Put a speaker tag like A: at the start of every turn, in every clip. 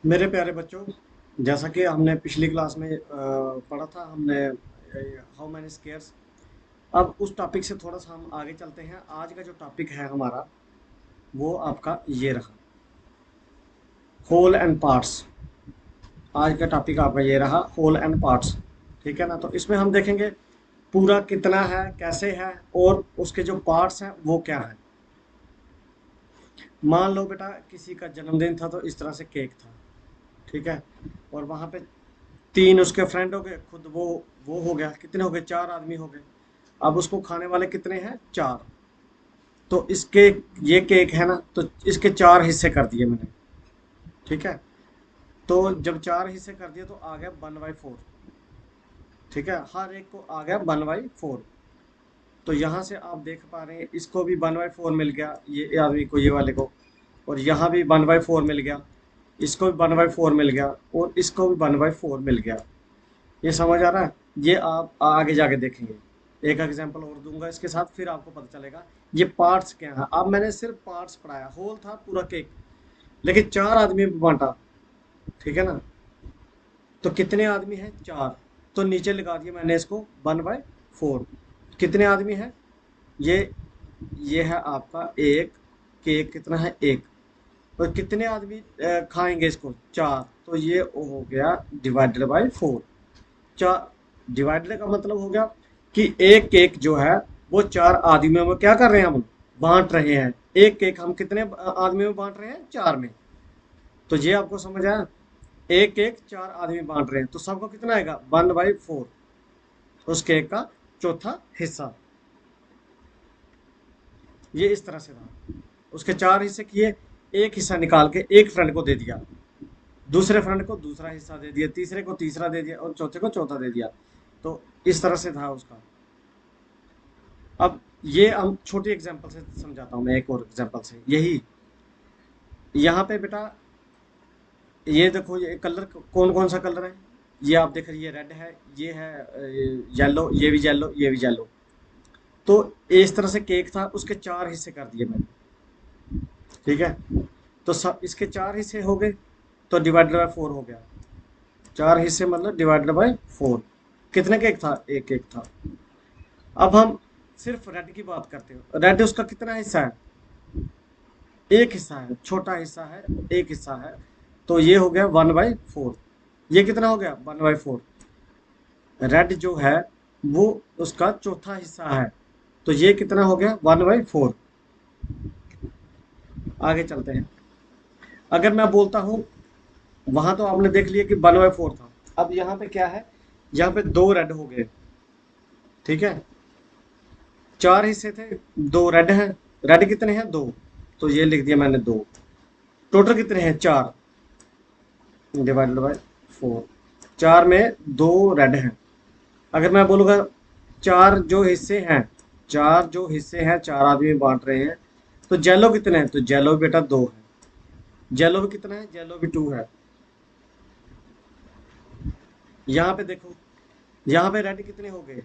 A: मेरे प्यारे बच्चों, जैसा कि हमने पिछली क्लास में पढ़ा था, हमने हाउ मैनी स्केयर्स। अब उस टॉपिक से थोड़ा सा हम आगे चलते हैं। आज का जो टॉपिक है हमारा, वो आपका ये रहा, होल एंड पार्ट्स। आज का टॉपिक आपका ये रहा, होल एंड पार्ट्स। ठीक है ना? तो इसमें हम देखेंगे पूरा कितना है, कैसे है, और उसके जो पार्ट्स हैं वो क्या है। मान लो बेटा किसी का जन्मदिन था, तो इस तरह से केक था। ठीक है? और वहाँ पे तीन उसके फ्रेंड हो गए, खुद वो हो गया, कितने हो गए? चार आदमी हो गए। अब उसको खाने वाले कितने हैं? चार। तो इसके, ये केक है ना, तो इसके चार हिस्से कर दिए मैंने। ठीक है? तो जब चार हिस्से कर दिए तो आ गया 1/4। ठीक है? हर एक को आ गया 1/4। तो यहाँ से आप देख पा रहे हैं, इसको भी 1/4 मिल गया, ये आदमी को, ये वाले को। और यहाँ भी 1/4 मिल गया, इसको भी 1/4 मिल गया, और इसको भी 1/4 मिल गया। ये समझ आ रहा है? ये आप आगे जाके देखेंगे। एक एग्जांपल और दूंगा इसके साथ, फिर आपको पता चलेगा ये पार्ट्स क्या है। अब मैंने सिर्फ पार्ट्स पढ़ाया, होल था पूरा केक, लेकिन चार आदमी में बांटा। ठीक है ना? तो कितने आदमी हैं? चार। तो नीचे लगा दिया मैंने इसको 1/4। कितने आदमी हैं? ये ये है आपका एक। केक कितना है? एक। और कितने आदमी खाएंगे इसको? चार। तो ये हो गया डिवाइडेड बाय 4। चार डिवाइडर का मतलब हो गया कि एक केक जो है वो चार आदमियों में क्या कर रहे हैं, हम बांट रहे हैं। एक केक हम कितने आदमियों में बांट रहे हैं? चार में। तो ये आपको समझ आया? एक केक चार आदमी बांट रहे हैं, तो सबको कितना आएगा? 1/4। उस केक का चौथा हिस्सा। ये इस तरह से था। उसके चार हिस्से किए, एक हिस्सा निकाल के एक फ्रेंड को दे दिया, दूसरे फ्रेंड को दूसरा हिस्सा दे दिया, तीसरे को तीसरा दे दिया, और चौथे को चौथा दे दिया। तो इस तरह से था उसका। अब ये हम छोटी एग्जांपल से समझाता हूँ मैं, एक और एग्जांपल से। यही यहाँ पे बेटा, ये देखो, ये कलर कौन कौन सा कलर है? ये आप देख रहे हैं, ये रेड है, ये है येलो, ये भी येलो, ये भी येलो। तो इस तरह से केक था, उसके चार हिस्से कर दिए मैंने। ठीक है? तो सब इसके चार हिस्से हो गए, तो डिवाइडेड बाय 4 हो गया। चार हिस्से मतलब डिवाइडेड बाय 4। कितने केक था? एक केक था। अब हम सिर्फ रेड की बात करते हो। रेड उसका कितना हिस्सा है? एक हिस्सा है, छोटा हिस्सा है, एक हिस्सा है। तो ये हो गया 1/4। ये कितना हो गया? 1/4। रेड जो है वो उसका चौथा हिस्सा है, तो ये कितना हो गया? 1/4। आगे चलते हैं। अगर मैं बोलता हूँ, वहां तो आपने देख लिया कि 1/4 था। अब यहाँ पे क्या है? यहाँ पे दो रेड हो गए। ठीक है? चार हिस्से थे, दो रेड हैं। रेड कितने हैं? दो। तो ये लिख दिया मैंने, दो। टोटल कितने हैं? चार। Divided by 4। चार में दो रेड हैं। अगर मैं बोलूँगा चार जो हिस्से हैं, चार जो हिस्से हैं, चार आदमी बांट रहे हैं, तो जेलो कितने हैं? तो जेलो बेटा दो है। जेलो भी कितना है? जेलो भी टू है। यहाँ पे देखो, यहाँ पे रेड कितने हो गए?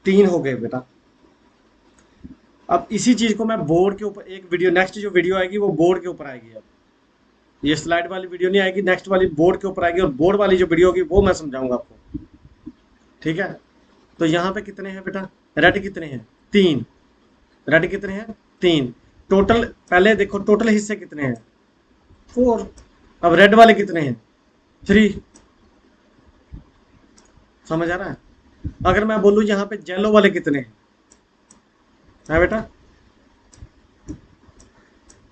A: तीन हो गए बेटा। अब इसी चीज को मैं बोर्ड के ऊपर, एक वीडियो, नेक्स्ट जो वीडियो आएगी वो बोर्ड के ऊपर आएगी। अब ये स्लाइड वाली वीडियो नहीं आएगी, नेक्स्ट वाली बोर्ड के ऊपर आएगी, और बोर्ड वाली जो वीडियो होगी वो मैं समझाऊंगा आपको। ठीक है? तो यहाँ पे कितने हैं बेटा? रेड कितने हैं? तीन। रेड कितने हैं? तीन। टोटल पहले देखो, टोटल हिस्से कितने हैं? 4। अब रेड वाले कितने हैं? 3। समझ आ रहा है? अगर मैं बोलूं यहाँ पे येलो वाले कितने हैं, है बेटा?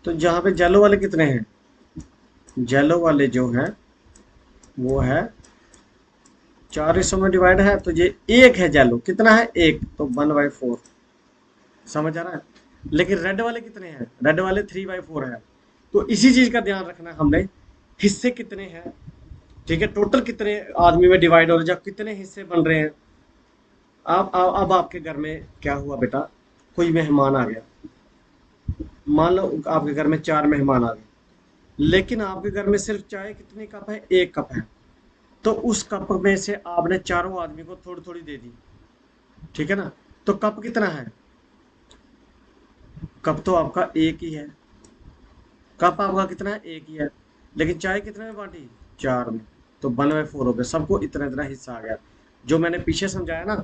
A: तो यहाँ पे येलो वाले कितने हैं? येलो वाले जो है वो है, चार हिस्सों में डिवाइड है, तो ये एक है। येलो कितना है? एक। तो 1/4। समझ आ रहा है? लेकिन रेड वाले कितने हैं? रेड वाले 3/4 है। तो इसी चीज का ध्यान रखना है हमने, हिस्से कितने हैं। ठीक है? टोटल कितने आदमी में डिवाइड हो रहे हैं, जब कितने हिस्से बन रहे हैं। अब आपके घर में क्या हुआ बेटा? कोई मेहमान आ गया। मान लो आपके घर में चार मेहमान आ गए, लेकिन आपके घर में सिर्फ चाय कितनी कप है? एक कप है। तो उस कप में से आपने चारों आदमी को थोड़ी थोड़ी दे दी। ठीक है ना? तो कप कितना है? कप तो आपका एक ही है। कप आपका कितना है? एक ही है। लेकिन चाय कितने में बांटी, 4 में। तो 1/4 हो गया, सबको इतना इतना हिस्सा आ गया। जो मैंने पीछे समझाया ना,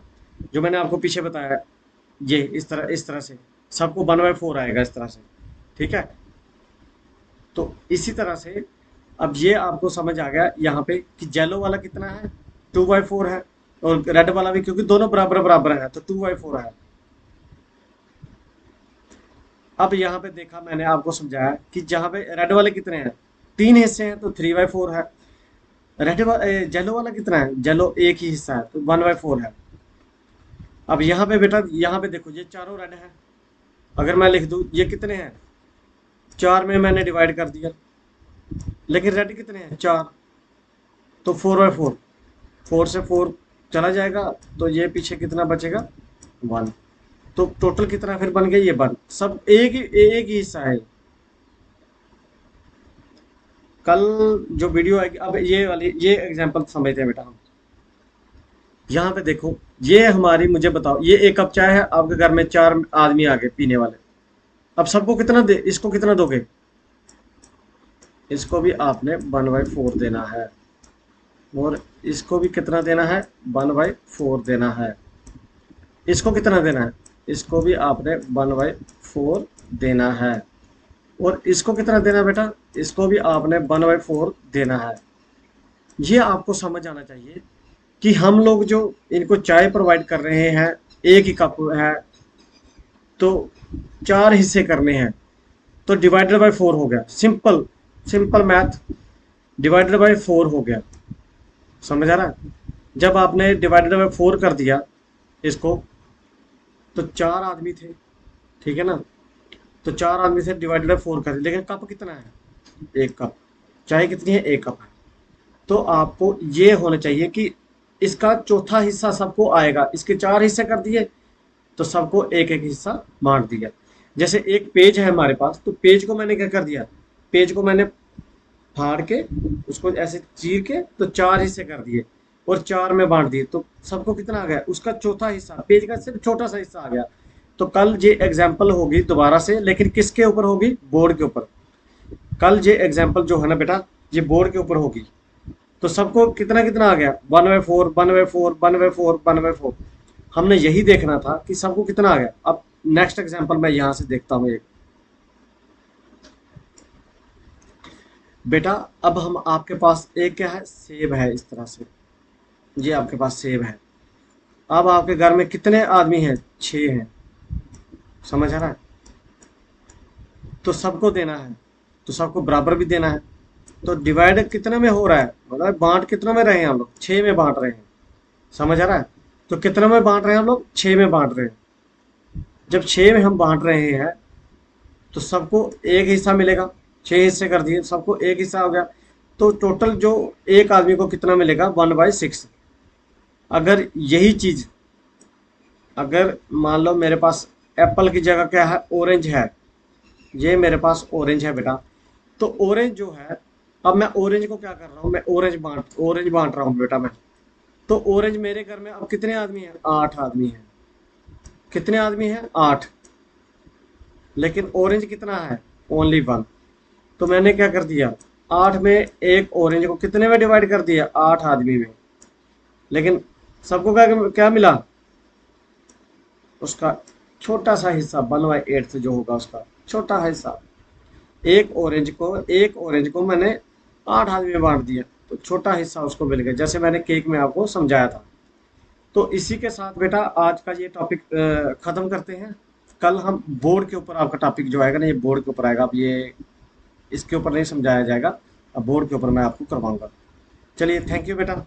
A: जो मैंने आपको पीछे बताया, ये इस तरह से सबको 1/4 आएगा इस तरह से। ठीक है, तो इसी तरह से अब ये आपको समझ आ गया यहाँ पे कि येलो वाला कितना है, 2/4 है, और रेड वाला भी, क्योंकि दोनों बराबर बराबर है तो 2/4 है। अब यहाँ पे देखा, मैंने आपको समझाया कि जहाँ पे रेड वाले कितने हैं, 3 हिस्से हैं तो 3/4 है। जेलो वाला कितना है, जेलो एक ही हिस्सा है तो 1/4 है। अब यहाँ पे बेटा, यहाँ पे देखो, ये चारों रेड है, अगर मैं लिख दूं ये कितने हैं, 4 में मैंने डिवाइड कर दिया, लेकिन रेड कितने हैं, 4, तो 4/4, 4 से 4 चला जाएगा, तो ये पीछे कितना बचेगा, 1। तो टोटल कितना फिर बन गया, ये 1, सब एक ही हिस्सा है। कल जो वीडियो आएगी, अब ये वाली ये एग्जांपल समझते हैं बेटा हम। यहाँ पे देखो, ये हमारी, मुझे बताओ, ये 1 कप चाय है, आपके घर में 4 आदमी आ गए पीने वाले। अब सबको कितना दे, इसको कितना दोगे, इसको भी आपने 1/4 देना है, और इसको भी कितना देना है, 1/4 देना है। इसको कितना देना है, इसको भी आपने 1/4 देना है, और इसको कितना देना है बेटा, इसको भी आपने 1/4 देना है। ये आपको समझ आना चाहिए कि हम लोग जो इनको चाय प्रोवाइड कर रहे हैं, एक ही कप है, तो 4 हिस्से करने हैं, तो डिवाइडेड बाय 4 हो गया, simple simple math, divided by 4 हो गया। समझ आ रहा है, जब आपने डिवाइडेड बाय 4 कर दिया इसको, तो 4 आदमी थे, ठीक है ना, तो 4 आदमी से डिवाइडेड बाय 4 कर दिया, लेकिन कप कितना है, 1 कप, चाय कितनी है, 1 कप है। तो आपको ये होना चाहिए कि इसका चौथा हिस्सा सबको आएगा, इसके 4 हिस्से कर दिए तो सबको एक एक हिस्सा बांट दिया। जैसे एक पेज है हमारे पास, तो पेज को मैंने क्या कर दिया, पेज को मैंने फाड़ के, उसको ऐसे चीर के, तो 4 हिस्से कर दिए और 4 में बांट दिए, तो सबको कितना आ गया, उसका चौथा हिस्सा, पेज का सिर्फ छोटा सा हिस्सा आ गया। तो कल ये एग्जाम्पल होगी दोबारा से, लेकिन किसके ऊपर होगी, बोर्ड के ऊपर। कल ये एग्जाम्पल जो है ना बेटा, ये बोर्ड के ऊपर होगी, तो सबको कितना कितना आ गया, 1/4 1/4 1/4 1/4। हमने यही देखना था कि सबको कितना आ गया। अब नेक्स्ट एग्जांपल मैं यहां से देखता हूं एक, बेटा अब हम आपके पास एक क्या है, सेब है, इस तरह से ये आपके पास सेब है। अब आपके घर में कितने आदमी हैं, 6 हैं, समझ आ रहा है, तो सबको देना है, तो सबको बराबर भी देना है। तो डिवाइड कितने में हो रहा है, मतलब बांट कितनों में रहे हैं हम लोग, 6 में बांट रहे हैं, समझ आ रहा है। तो कितने में बांट रहे हैं हम लोग, 6 में बांट रहे हैं। जब 6 में हम बांट रहे हैं तो सबको एक हिस्सा मिलेगा, 6 हिस्से कर दिए, सबको एक हिस्सा हो गया, तो टोटल जो एक आदमी को कितना मिलेगा, 1/6। अगर यही चीज, अगर मान लो मेरे पास एप्पल की जगह क्या है, ऑरेंज है, ये मेरे पास ऑरेंज है बेटा, तो ऑरेंज जो है, अब मैं ऑरेंज को क्या कर रहा हूँ, मैं ऑरेंज बांट रहा हूँ बेटा मैं। तो ऑरेंज मेरे घर में अब कितने आदमी हैं, 8 आदमी हैं, कितने आदमी हैं, 8, लेकिन ऑरेंज कितना है, ओनली 1। तो मैंने क्या कर दिया, 8 में एक ऑरेंज को कितने में डिवाइड कर दिया, 8 आदमी में, लेकिन सबको क्या क्या मिला, उसका छोटा सा हिस्सा, 1/8 जो होगा उसका छोटा हिस्सा। एक ऑरेंज को मैंने 8 आदमी में बांट दिया, तो छोटा हिस्सा उसको मिल गया, जैसे मैंने केक में आपको समझाया था। तो इसी के साथ बेटा आज का ये टॉपिक खत्म करते हैं। कल हम बोर्ड के ऊपर, आपका टॉपिक जो आएगा ना, ये बोर्ड के ऊपर आएगा। अब ये इसके ऊपर नहीं समझाया जाएगा, अब बोर्ड के ऊपर मैं आपको करवाऊंगा। चलिए, थैंक यू बेटा।